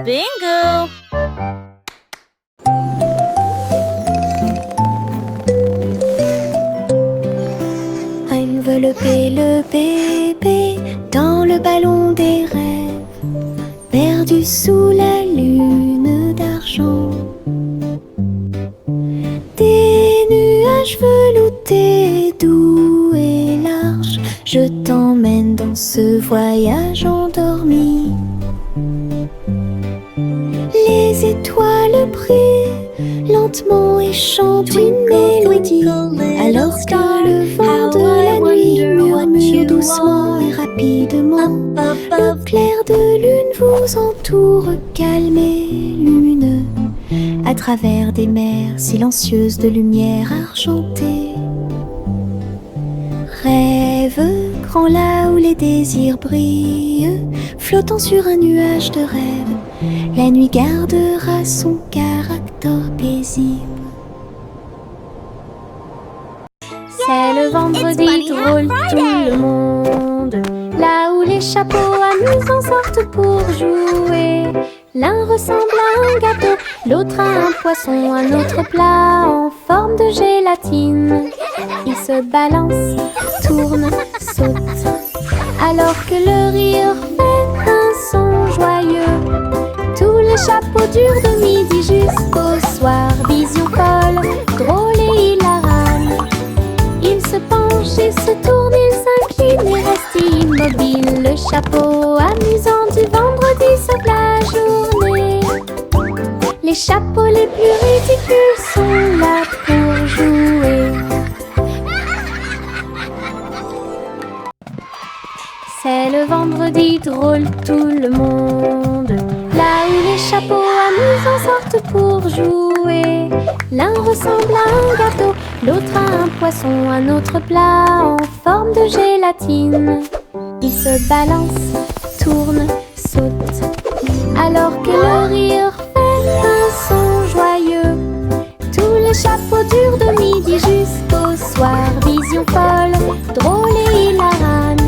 Bingo! Envelopper le bébé dans le ballon des rêves, perdu sous la lune d'argent. Des nuages veloutés, doux et larges, je t'emmène dans ce voyage endormi. Les étoiles brillent lentement et chantent une mélodie, alors que le vent de la nuit murmure doucement et rapidement. Le clair de lune vous entoure, calme et lumineux, à travers des mers silencieuses de lumière argentée. Rêve grand là où les désirs brillent, flottant sur un nuage de rêve, la nuit gardera son caractère paisible. C'est le vendredi drôle, tout le monde, là où les chapeaux amusants sortent pour jouer. L'un ressemble à un gâteau, l'autre à un poisson, un autre plat en forme de gélatine. Il se balance, tourne, saute, alors que le rire fait un son joyeux. Tous les chapeaux durent de midi jusqu'au soir. Vision folle, drôle et hilarante. Il se penche et se tourne, il s'incline et reste immobile. Le chapeau amusant du vendredi sauve la journée. Les chapeaux les plus ridicules sont là pour jouer. C'est le vendredi drôle, tout le monde, là où les chapeaux amusants sortent pour jouer. L'un ressemble à un gâteau, l'autre à un poisson, un autre plat en forme de gélatine. Il se balance, tourne, saute, alors que le rire fait un son joyeux. Tous les chapeaux durent de midi jusqu'au soir. Vision folle, drôle et hilarante.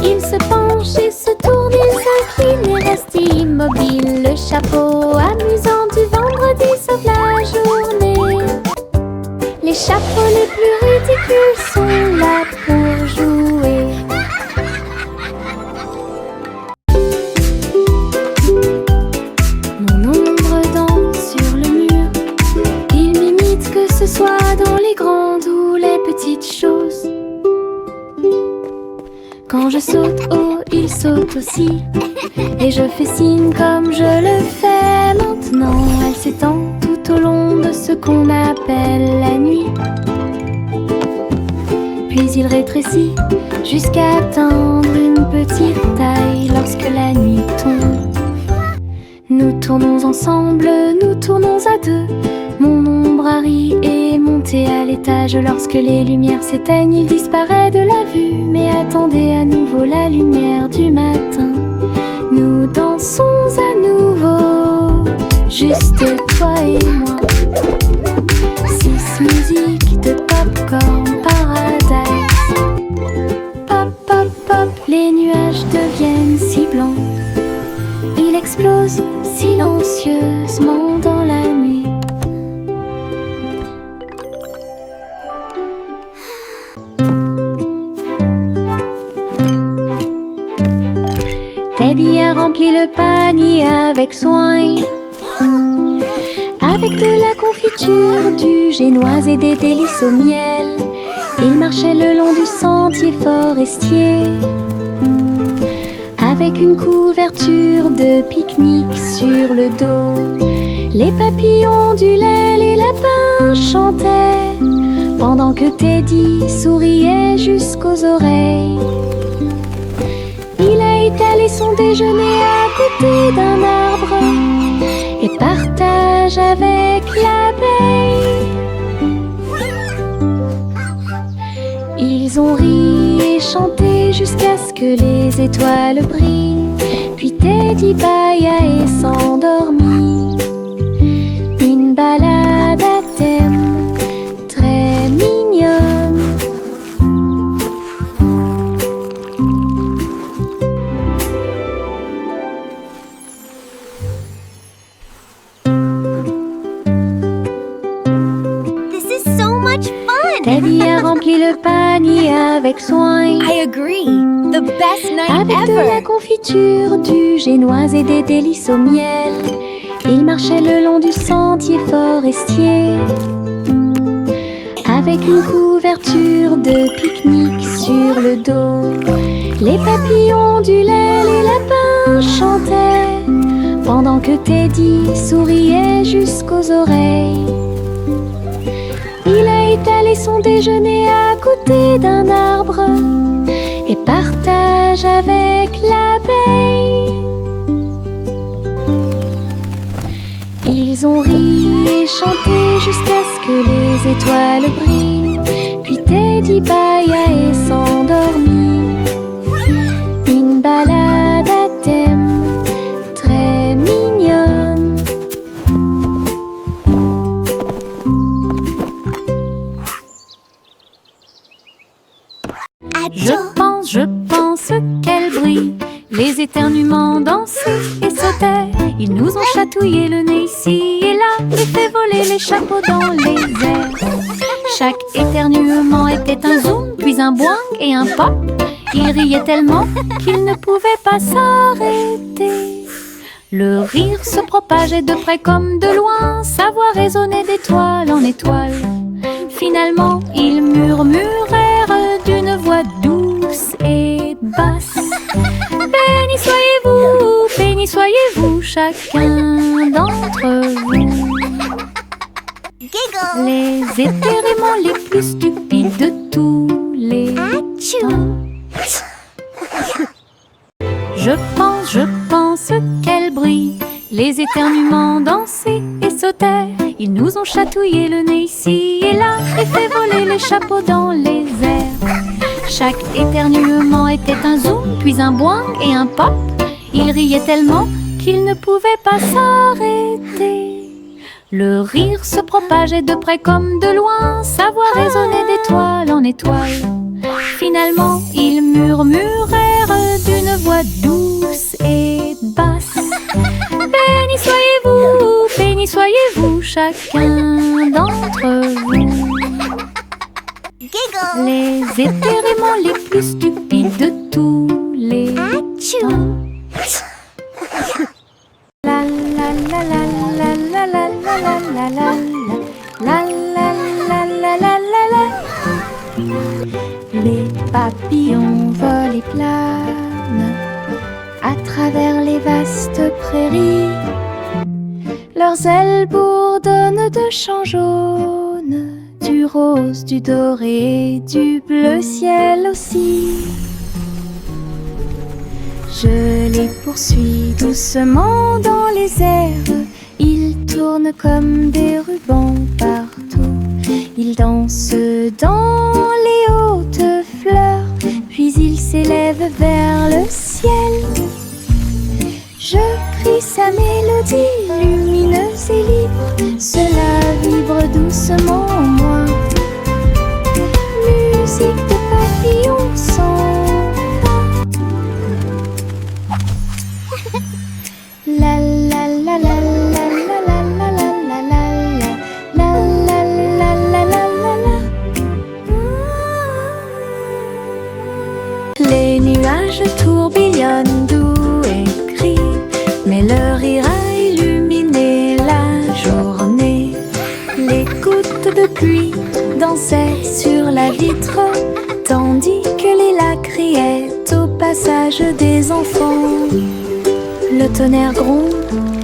Il se penche et se tourne, il s'incline et reste immobile. Le chapeau amusant du vendredi sauve la journée. Les chapeaux les plus ridicules sont là pour jouer. Mon ombre danse sur le mur. Il m'imite que ce soit dans les grandes ou les petites choses. Quand je saute haut, il saute aussi, et je fais signe comme je le fais maintenant. Elle s'étend tout au long de ce qu'on appelle la nuit. Puis il rétrécit jusqu'à atteindre une petite taille lorsque la nuit tombe. Nous tournons ensemble, nous tournons à deux. Mon ombre Harry est monté à l'étage. Lorsque les lumières s'éteignent, il disparaît de la vue. Mais attendez à nouveau la lumière du matin. Nous dansons à nouveau, juste toi et moi. 6 musiques de Popcorn Paradise. Pop, pop, pop, les nuages deviennent si blancs. Il explose silencieusement dans la nuit. Teddy a rempli le panier avec soin, avec de la confiture, du génoise et des délices au miel. Il marchait le long du sentier forestier, avec une couverture de pique-nique sur le dos. Les papillons ondulaient, les lapins chantaient, pendant que Teddy souriait jusqu'aux oreilles. Il a étalé son déjeuner à côté d'un arbre et partage avec l'abeille. Ils ont ri et chanté jusqu'à ce que les étoiles brillent. Puis Teddy bâilla et s'endormit. Une balade à thème très mignonne. remplit le panier avec soin. I agree. The best night Avec de la ever. confiture, du génoise et des délices au miel, il marchait le long du sentier forestier. Avec une couverture de pique-nique sur le dos, les papillons du lait, les lapins chantaient, pendant que Teddy souriait jusqu'aux oreilles. Il a étalé son déjeuner à côté d'un arbre et partage avec l'abeille. Ils ont ri et chanté jusqu'à ce que les étoiles brillent. Puis Teddy bâilla et s'endormit. Une balade à thème très mignonne. Je pense qu'elle brille. Les éternuements dansaient et sautaient. Ils nous ont chatouillé le nez ici et là et fait voler les chapeaux dans les airs. Chaque éternuement était un zoom, puis un boing et un pop. Ils riaient tellement qu'ils ne pouvaient pas s'arrêter. Le rire se propageait de près comme de loin, sa voix résonnait d'étoile en étoile. Finalement, ils murmurèrent d'une voix douce et basse. Béni soyez-vous, chacun d'entre vous. Giggle. Les éternuements les plus stupides de tous les temps. Je pense qu'elle brille. Les éternuements dansaient et sautaient. Ils nous ont chatouillé le nez ici et là et fait voler les chapeaux dans les airs. Chaque éternuement était un zoom, puis un boing et un pop. Ils riaient tellement qu'ils ne pouvaient pas s'arrêter. Le rire se propageait de près comme de loin, sa voix résonnait d'étoile en étoile. Finalement, ils murmurèrent d'une voix douce et basse. Béni soyez-vous, chacun d'entre vous. Giggle. Les éternuements les plus stupides de tous les temps. La la la la la la la la la la la la la la la la la. Les papillons volent et planent à travers les vastes prairies. Leurs ailes bourdonnent de chants jaunes, du rose, du doré, du bleu ciel aussi. Je les poursuis doucement dans les airs. Ils tournent comme des rubans partout. Ils dansent dans les hautes fleurs, puis ils s'élèvent vers le ciel. Je crie sa mélodie lumineuse et libre. Cela vibre doucement en moi. Musique de papillons sans pas. La la la la la la la la la la la la la la la la la. Les nuages tourbillonnent doux et crient, mais leur rire a illuminé la journée. Les gouttes de pluie dansaient sur la vitre, tandis que les lacs criaient au passage des enfants. Le tonnerre gronde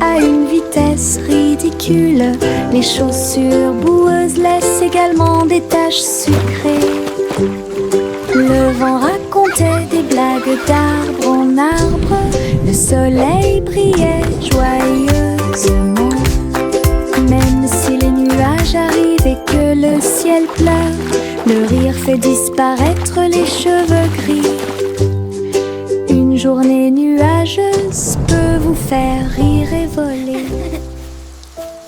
à une vitesse ridicule. Les chaussures boueuses laissent également des taches sucrées. Le vent racontait des blagues d'arbre en arbre. Le soleil brillait joyeusement. Même si les nuages arrivent et que le ciel pleure, le rire fait disparaître les cheveux gris. Une journée nuageuse peut vous faire rire et voler.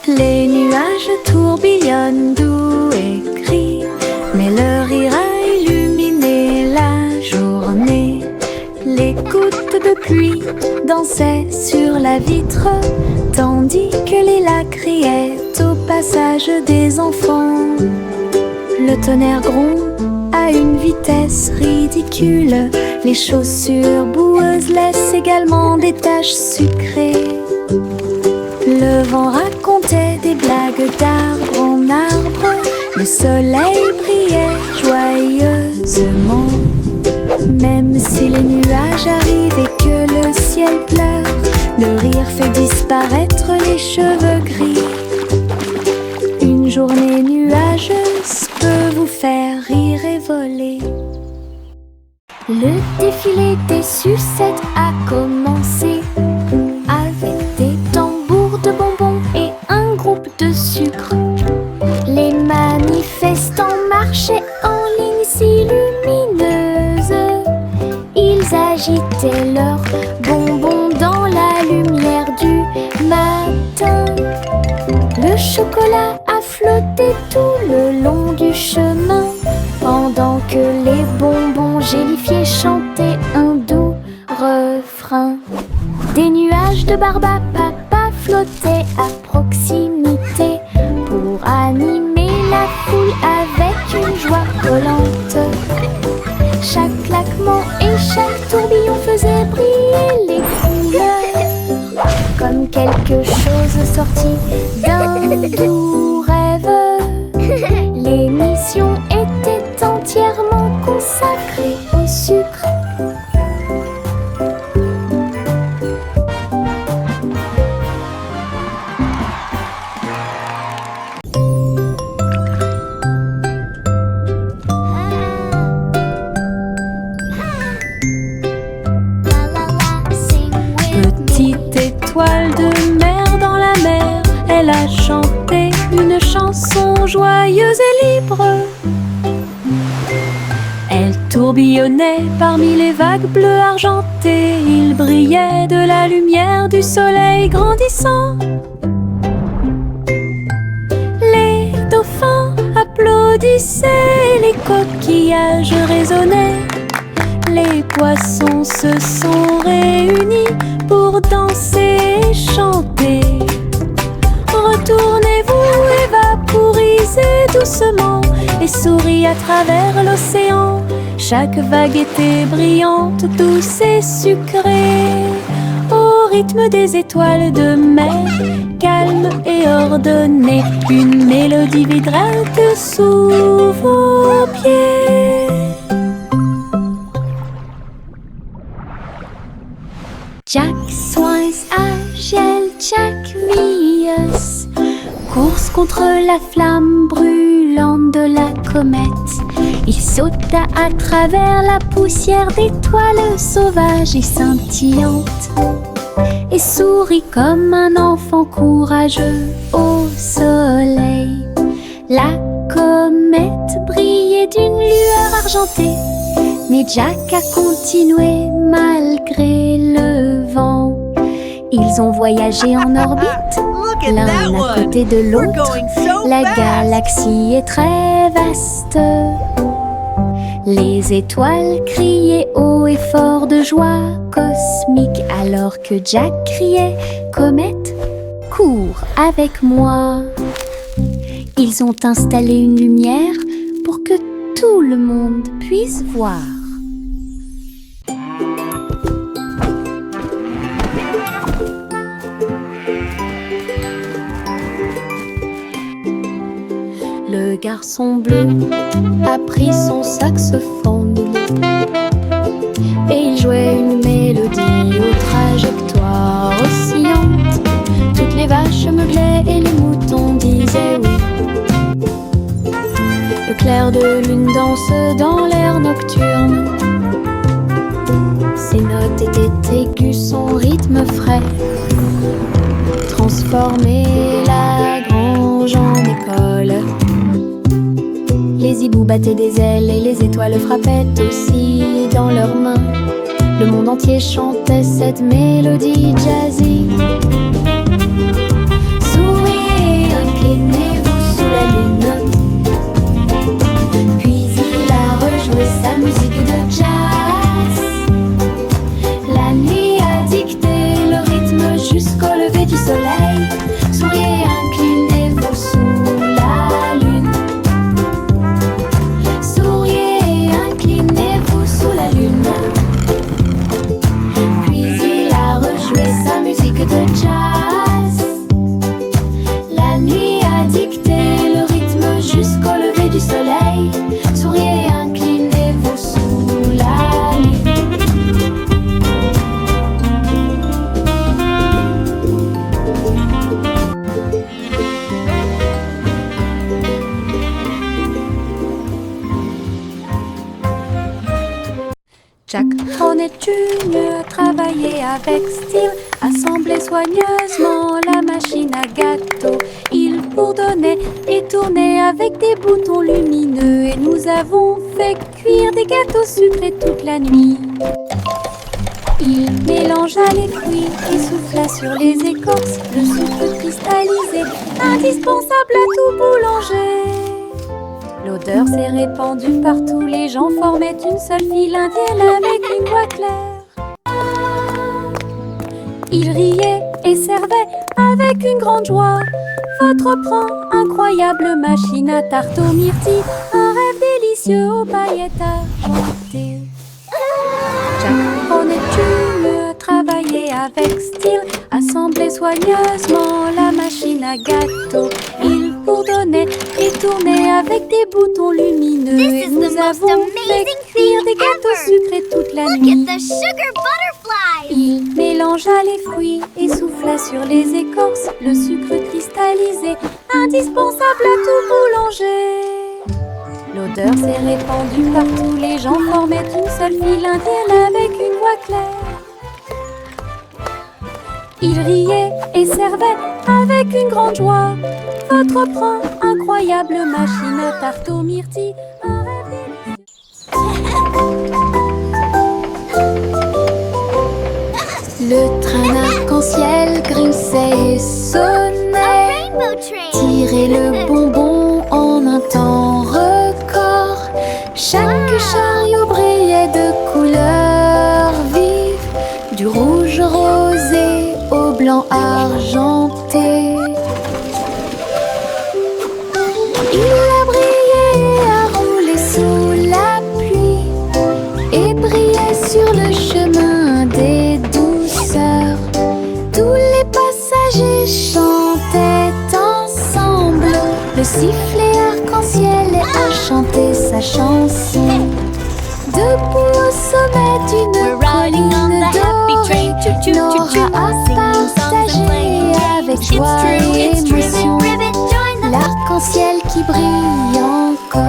Les nuages tourbillonnent doux et crient, mais leur rire a illuminé la journée. Les gouttes de pluie dansaient sur la vitre, tandis que les lacs criaient au passage des enfants. Le tonnerre gronde à une vitesse ridicule. Les chaussures boueuses laissent également des taches sucrées. Le vent racontait des blagues d'arbre en arbre. Le soleil brillait joyeusement. Même si les nuages arrivent et que le ciel pleure, le rire fait disparaître les cheveux gris. Une journée nuageuse peut vous faire rire et voler. Le défilé des sucettes a commencé avec des tambours de bonbons et un groupe de sucre. Les manifestants marchaient en ligne si lumineuse. Ils agitaient leurs bonbons dans la lumière du matin. Le chocolat a flotté tout le long du chemin, pendant que les bonbons gélifiés chantaient un doux refrain. Des nuages de barbe à papa flottaient à proximité pour animer la foule avec une joie collante. Chaque claquement et chaque tourbillon faisait briller les couleurs, comme quelque chose sorti d'un doux rêve. L'émission était entièrement consacrée au sucre. Petite étoile de mer dans la mer, elle a chanté une chanson joyeuse et libre. Elle tourbillonnait parmi les vagues bleues argentées. Il brillait de la lumière du soleil grandissant. Les dauphins applaudissaient, les coquillages résonnaient. Les poissons se sont réunis pour danser et chanter. Retournez-vous et vaporisez doucement et souriez à travers l'océan. Chaque vague était brillante, douce et sucrée, au rythme des étoiles de mer, calme et ordonnée. Une mélodie vibrante sous vos pieds. Jack Swans agile, Jack Mius. Course contre la flamme brûlante de la comète. Il sauta à travers la poussière d'étoiles sauvages et scintillantes et sourit comme un enfant courageux au soleil. La comète brillait d'une lueur argentée, mais Jack a continué malgré le vent. Ils ont voyagé en orbite, l'un à côté de l'autre. La galaxie est très vaste. Les étoiles criaient haut et fort de joie cosmique, alors que Jack criait « Comète, cours avec moi !» Ils ont installé une lumière pour que tout le monde puisse voir. Le garçon bleu a pris son saxophone et il jouait une mélodie aux trajectoires oscillantes. Toutes les vaches meuglaient et les moutons disaient oui. Le clair de lune danse dans l'air nocturne. Ses notes étaient aiguës, son rythme frais transformait la grange en école. Les hiboux battaient des ailes et les étoiles frappaient aussi dans leurs mains. Le monde entier chantait cette mélodie jazzy. Souriez, inclinez-vous sous la lune. Puis il a rejoué sa musique de jazz. La nuit a dicté le rythme jusqu'au lever du soleil. Souriez, inclinez-vous sous la lune. Souriez, Jack Hornet Jr. travaillait avec style, assemblait soigneusement la machine à gâteau. Il bourdonnait et tournait avec des boutons lumineux, et nous avons fait cuire des gâteaux sucrés toute la nuit. Il mélangea les fruits et souffla sur les écorces le sucre cristallisé, indispensable à tout boulanger. L'odeur s'est répandue partout, les gens formaient une seule file indienne avec une voix claire. Il riait et servait avec une grande joie. Votre pran, incroyable machine à tarte aux myrtilles, un rêve délicieux aux paillettes argentées. Jack Hornet Jr. travaillait avec style, assemblait soigneusement la machine à gâteau. Il bourdonnait et tournait avec des boutons lumineux, et nous avons fait cuire des gâteaux sucrés toute la nuit. Il mélangea les fruits et souffla sur les écorces le sucre cristallisé, indispensable à tout boulanger. L'odeur s'est répandue partout, les gens formaient une seule file indienne avec une voix claire. Il riait et servait avec une grande joie. Votre pran, incroyable machine à tarte aux myrtilles, un rêve délicieux. Le train arc-en-ciel grinçait et sonnait, tirait le bonbon en un temps record. Chaque chariot brillait de couleurs vives, du rouge rosé au blanc argenté. Il a brillé et a roulé sous la pluie et brillait sur le chemin des douceurs. Tous les passagers chantaient ensemble, le sifflet arc-en-ciel a chanté sa chanson. Debout au sommet d'une colline dorée, Nora a partagé avec joie et émotion l'arc-en-ciel qui brille encore.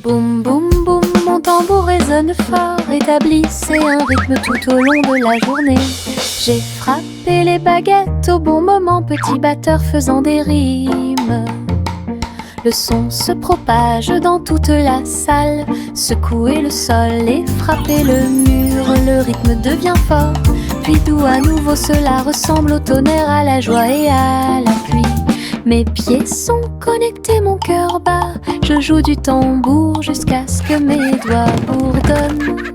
Boum boum boum, mon tambour résonne fort, établissez un rythme tout au long de la journée. J'ai frappé les baguettes au bon moment, petit batteur faisant des rimes. Le son se propage dans toute la salle, secouez le sol et frappez le mur. Le rythme devient fort, puis doux à nouveau, cela ressemble au tonnerre, à la joie et à la pluie. Mes pieds sont connectés, mon cœur bat, je joue du tambour jusqu'à ce que mes doigts bourdonnent.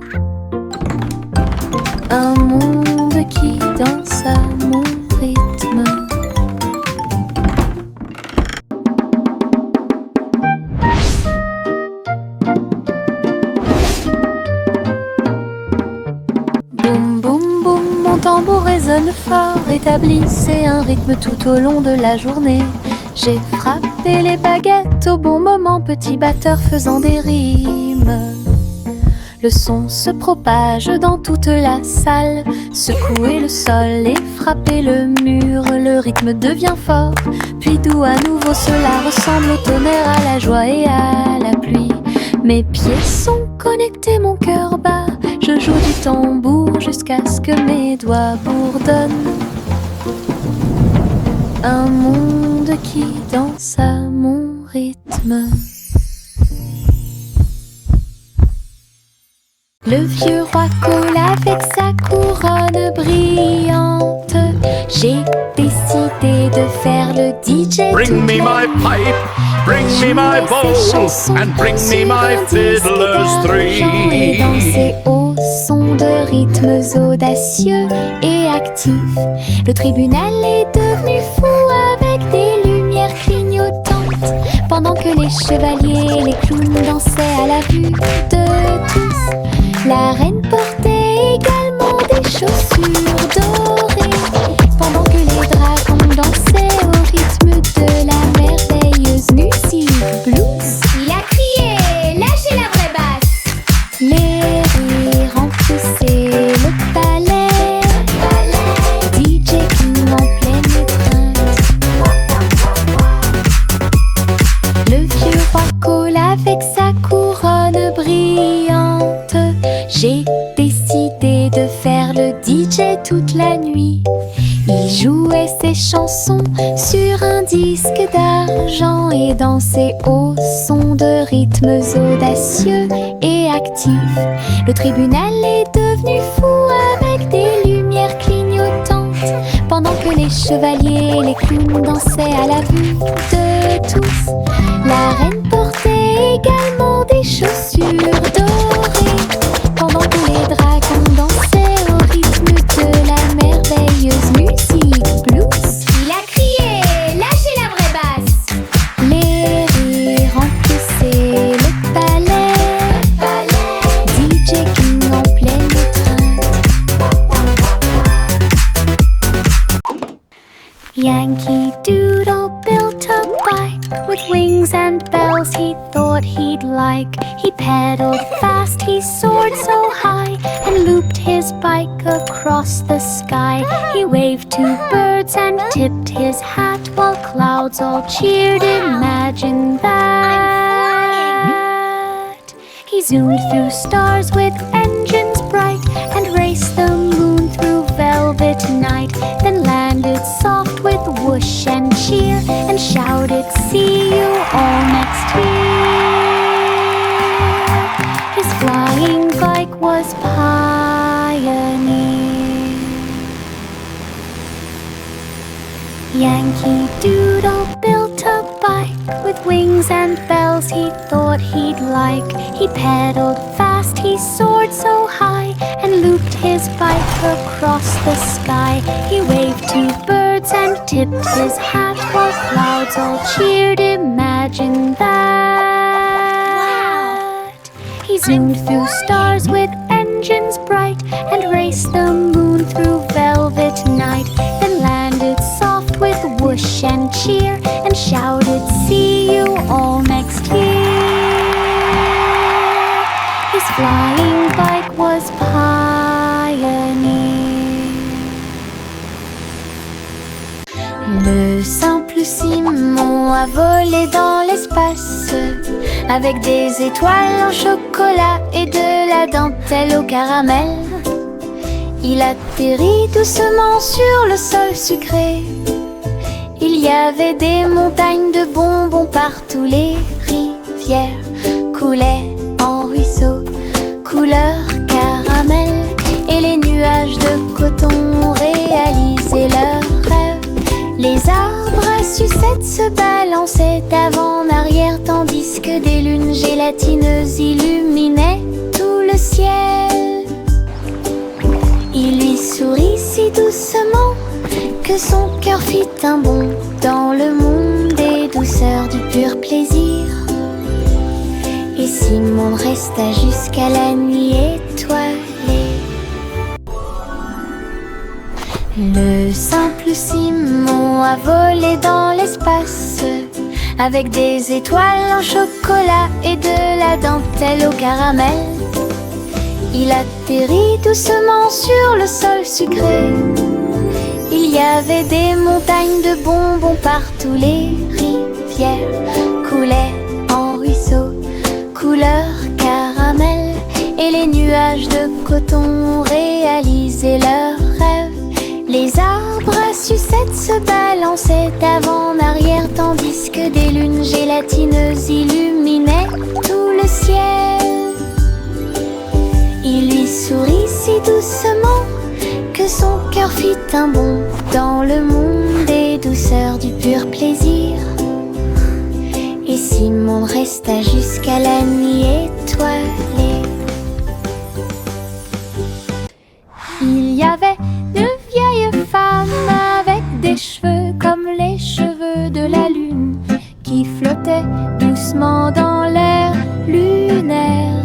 Un monde qui danse à mon rythme. Boum boum boum, mon tambour résonne fort, établissez un rythme tout au long de la journée. J'ai frappé les baguettes au bon moment, petit batteur faisant des rimes. Le son se propage dans toute la salle, secouez le sol et frappez le mur. Le rythme devient fort, puis doux à nouveau, cela ressemble au tonnerre, à la joie et à la pluie. Mes pieds sont connectés, mon cœur bat, je joue du tambour jusqu'à ce que mes doigts bourdonnent. Un monde qui danse à mon rythme. Le vieux roi coule avec sa couronne brillante. J'ai décidé de faire le DJ. Bring me my pipe, bring me my bowl, and bring me my fiddler's three. Et danser au son de rythmes audacieux et actifs. Le tribunal est devenu fou avec des lumières clignotantes, pendant que les chevaliers et les clowns dansaient à la vue de tous. La reine portait également des chaussures dorées, pendant que les dragons dansaient au rythme de la merveilleuse musique blues. Il a crié, lâchez la vraie basse. Les rires remplissaient le palais, toute la nuit. Il jouait ses chansons sur un disque d'argent et dansait au son de rythmes audacieux et actifs. Le tribunal est devenu fou avec des lumières clignotantes, pendant que les chevaliers et les clowns dansaient à la vue de tous. La reine portait également des chaussures dorées, pendant que les dragons dansaient au rythme de la merveilleuse musique blues. Il a crié, lâchez la vraie basse. Les rires remplissaient le palais, DJ King en pleine étreinte. Yankee Doodle built a bike with wings and bells he thought he'd like. He pedaled fast, he soared so high, and looped his bike across the sky. He waved to birds and tipped his hat while clouds all cheered. Imagine that. He zoomed through stars with engines bright and raced the moon through velvet night, then landed soft with whoosh and cheer and shouted, "See you all next year." His flying bike was Pioneer. Yankee Doodle built a bike with wings and bells he thought he'd like. He pedaled fast, he soared so high, and looped his bike across the sky. He waved to birds and tipped his hat while clouds all cheered. Imagine that. He zoomed through stars with engines bright and raced the moon through velvet night, then landed soft with whoosh and cheer and shouted, "See you all next year." His flying bike was Pioneer. Le simple Simon a volé dans l'espace avec des étoiles en chocolat et de la dentelle au caramel. Il atterrit doucement sur le sol sucré. Il y avait des montagnes de bonbons partout. Les rivières coulaient en ruisseaux couleur caramel, et les nuages de coton réalisaient leurs rêves. Les arbres à sucettes se balançaient d'avant en arrière, tandis que des lunes gélatineuses illuminaient tout le ciel. Il lui sourit si doucement que son cœur fit un bond dans le monde des douceurs du pur plaisir. Et Simon resta jusqu'à la nuit étoilée. Le simple Simon a volé dans l'espace avec des étoiles en chocolat et de la dentelle au caramel. Il atterrit doucement sur le sol sucré. Il y avait des montagnes de bonbons partout. Les rivières coulaient en ruisseaux couleur caramel, et les nuages de coton réalisaient leurs rêves. Les arbres à sucettes se balançaient d'avant en arrière, tandis que des lunes gélatineuses illuminaient tout le ciel. Il lui sourit si doucement que son cœur fit un bond dans le monde des douceurs du pur plaisir. Et Simon resta jusqu'à la nuit étoilée. Il y avait de vieilles femmes avec des cheveux comme les cheveux de la lune, qui flottaient doucement dans l'air lunaire.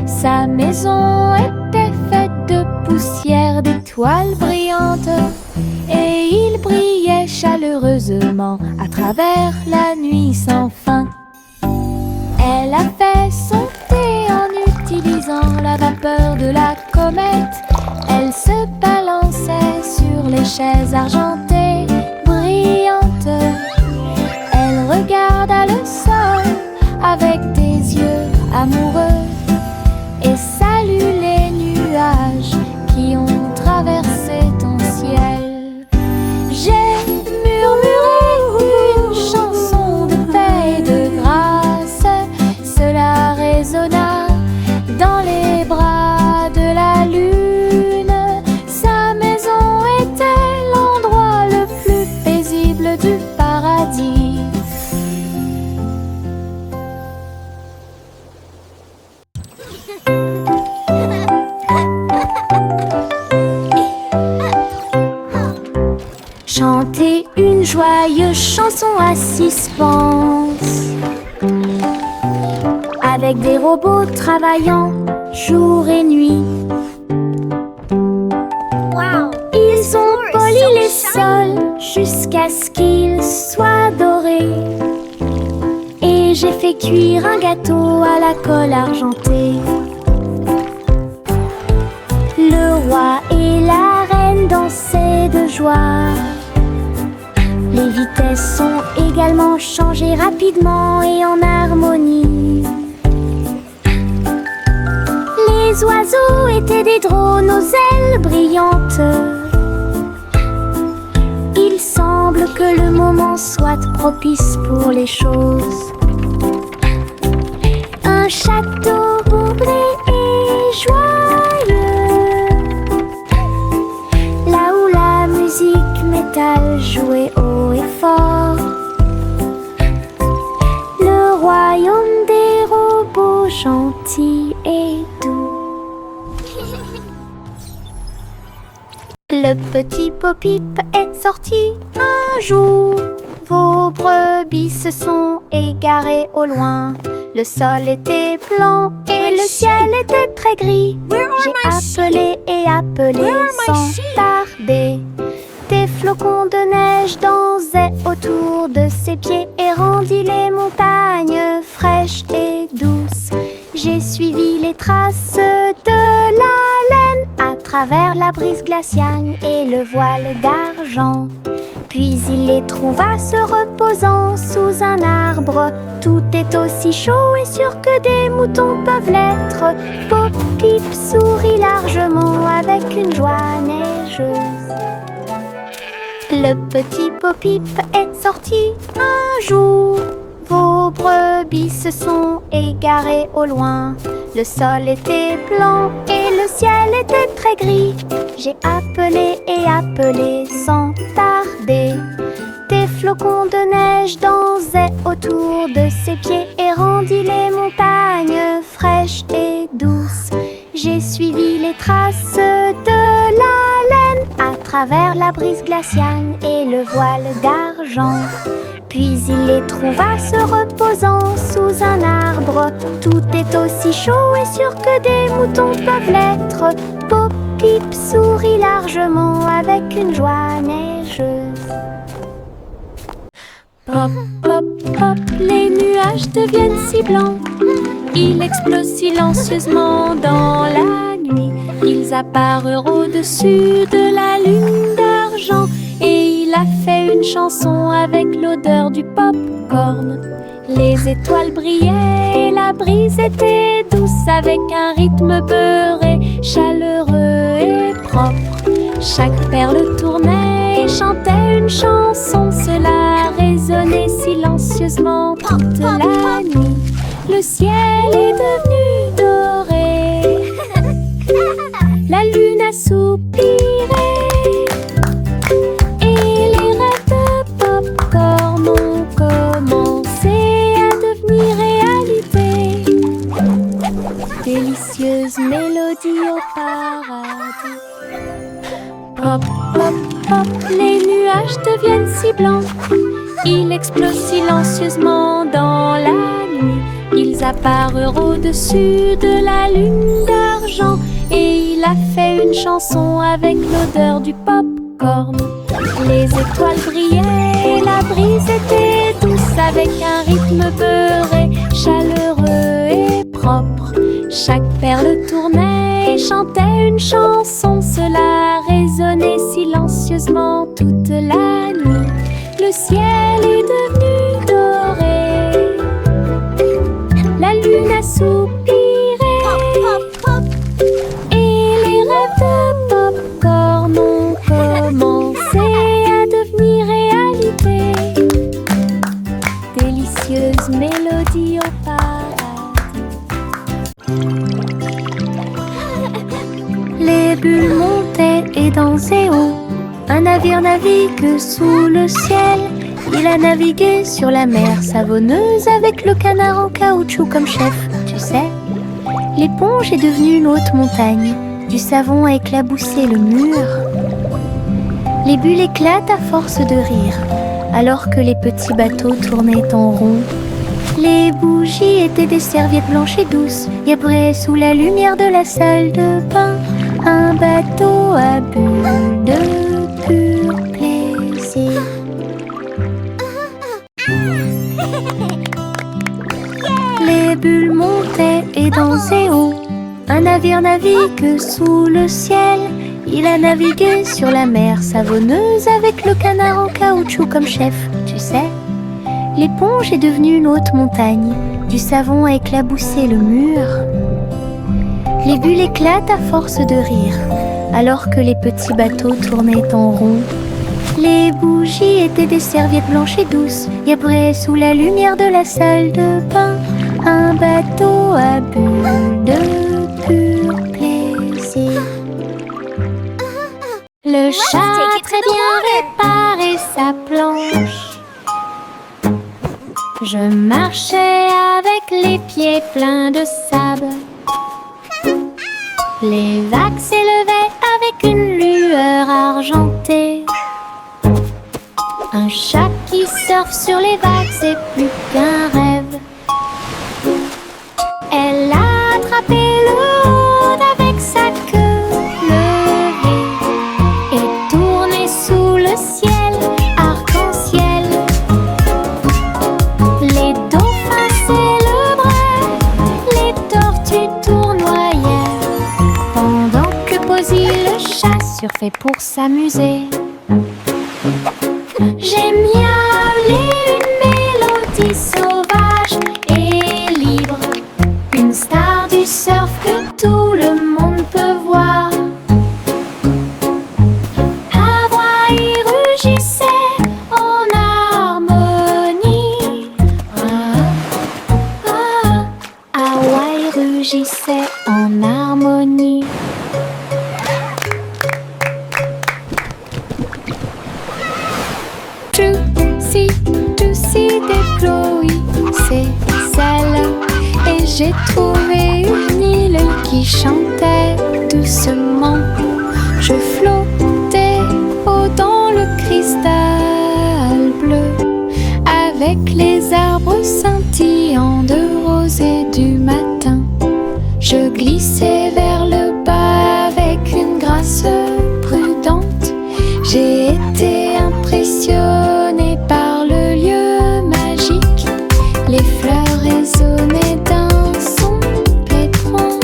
Sa maison était faite de poussière, d'étoiles brillantes, et il brillait chaleureusement à travers la nuit sans fin. Elle a fait son thé en utilisant la vapeur de la comète. Elle se balançait sur les chaises argentées brillantes. Elle regarda le sol avec des yeux amoureux et salue les nuages qui ont traversé une joyeuse chanson à suspense, avec des robots travaillant jour et nuit. Ils ont poli les sols jusqu'à ce qu'ils soient dorés. Et j'ai fait cuire un gâteau à la colle argentée. Le roi et la reine dansaient de joie. Les vitesses sont également changées rapidement et en harmonie. Les oiseaux étaient des drones aux ailes brillantes. Il semble que le moment soit propice pour les choses. Un château bourré et joyeux, là où la musique métal jouait haut et fort. Le royaume des robots gentils et doux. Le petit Bo-Peep est sorti un jour. Vos brebis se sont égarées au loin. Le sol était blanc et le ciel était très gris. J'ai appelé et appelé sans tarder. Des flocons de neige dansaient autour de ses pieds et rendit les montagnes fraîches et douces. J'ai suivi les traces de la laine à travers la brise glaciale et le voile d'argent. Puis il les trouva se reposant sous un arbre. Tout est aussi chaud et sûr que des moutons peuvent l'être. Bo-Peep sourit largement avec une joie neigeuse. Le petit Bo-Peep est sorti un jour. Vos brebis se sont égarées au loin. Le sol était blanc et le ciel était très gris. J'ai appelé et appelé sans tarder. Des flocons de neige dansaient autour de ses pieds et rendit les montagnes fraîches et douces. J'ai suivi les traces de la laine à travers la brise glaciale et le voile d'argent. Puis il les trouva se reposant sous un arbre. Tout est aussi chaud et sûr que des moutons peuvent l'être. Bo-Peep sourit largement avec une joie neigeuse. Pop, pop, pop, les nuages deviennent si blancs. Ils explosent silencieusement dans la nuit. Ils apparurent au-dessus de la lune d'argent. Et il a fait une chanson avec l'odeur du pop-corn. Les étoiles brillaient et la brise était douce, avec un rythme beurré, chaleureux et propre. Chaque perle tournait et chantait une chanson. Cela résonnait silencieusement toute la nuit. Le ciel est devenu doré. La lune a soupiré. Délicieuse mélodie au paradis. Pop, pop, pop, les nuages deviennent si blancs. Ils explosent silencieusement dans la nuit. Ils apparurent au-dessus de la lune d'argent. Et il a fait une chanson avec l'odeur du pop-corn. Les étoiles brillaient et la brise était douce, avec un rythme beurré, chaleureux et propre. Chaque perle tournait et chantait une chanson. Cela résonnait silencieusement toute la nuit. Le ciel est devenu doré. La lune a soupiré. Et les rêves de pop-corn ont commencé à devenir réalité. Délicieuse mélodie au paradis. Les bulles montaient et dansaient haut. Un navire navigue sous le ciel. Il a navigué sur la mer savonneuse avec le canard en caoutchouc comme chef. Tu sais, l'éponge est devenue une haute montagne. Du savon a éclaboussé le mur. Les bulles éclatent à force de rire. alors que les petits bateaux tournaient en rond. Les bougies étaient des serviettes blanches et douces, et après, sous la lumière de la salle de bain, un bateau à bulles de pur plaisir. Les bulles montaient et dansaient haut. Un navire navigue sous le ciel. Il a navigué sur la mer savonneuse avec le canard en caoutchouc comme chef, tu sais. L'éponge est devenue une haute montagne. Du savon a éclaboussé le mur. Les bulles éclatent à force de rire, alors que les petits bateaux tournaient en rond. Les bougies étaient des serviettes blanches et douces, et après, sous la lumière de la salle de bain, un bateau à bulles de pur plaisir. Le chat a très bien réparé sa planche. Je marchais avec les pieds pleins de sable. Les vagues s'élevaient avec une lueur argentée. Un chat qui surfe sur les vagues, c'est plus qu'un rêve. Elle a attrapé le rôde avec sa queue levée et tourné sous le ciel arc-en-ciel. Les dauphins célébraient, les tortues tournoyaient, pendant que Posy le chat surfait pour s'amuser. J'ai miaulé une mélodie sauvage et libre, une star du surf que tout le monde peut voir. Hawaï rugissait en harmonie. Hawaï rugissait en harmonie. Tootsie des Chloé, c'est celle. Et j'ai trouvé une île qui chantait doucement. Je flottais haut dans le cristal bleu, avec les arbres scintillants de rose et du matin. Je glissais vers le bas avec une grâce prudente. J'ai été impressionnée par le lieu magique. Les fleurs résonnaient d'un son pétrant.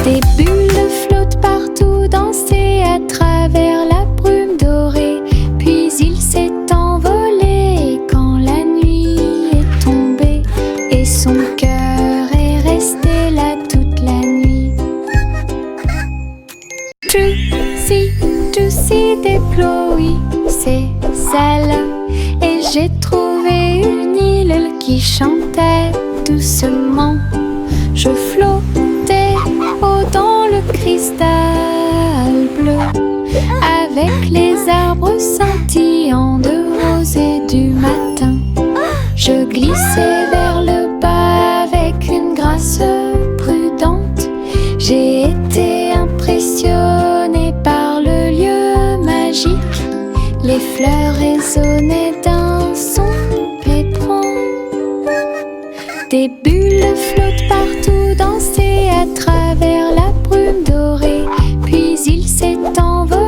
Des bulles flottent partout, dansaient à travers la brume dorée. Puis il s'est envolé quand la nuit est tombée, et son cœur est resté là toute la nuit. Tootsie des Chloé, c'est celle. Et j'ai trouvé une île qui chantait doucement. Je flottais haut dans le cristal bleu, avec les arbres scintillants de rose et du matin. Je glissais vers le bas avec une grâce prudente. J'ai été impressionnée par le lieu magique. Les fleurs résonnaient d'un son pétrant. Des bulles flottent partout, dansaient à travers la brume dorée. Puis il s'est envolé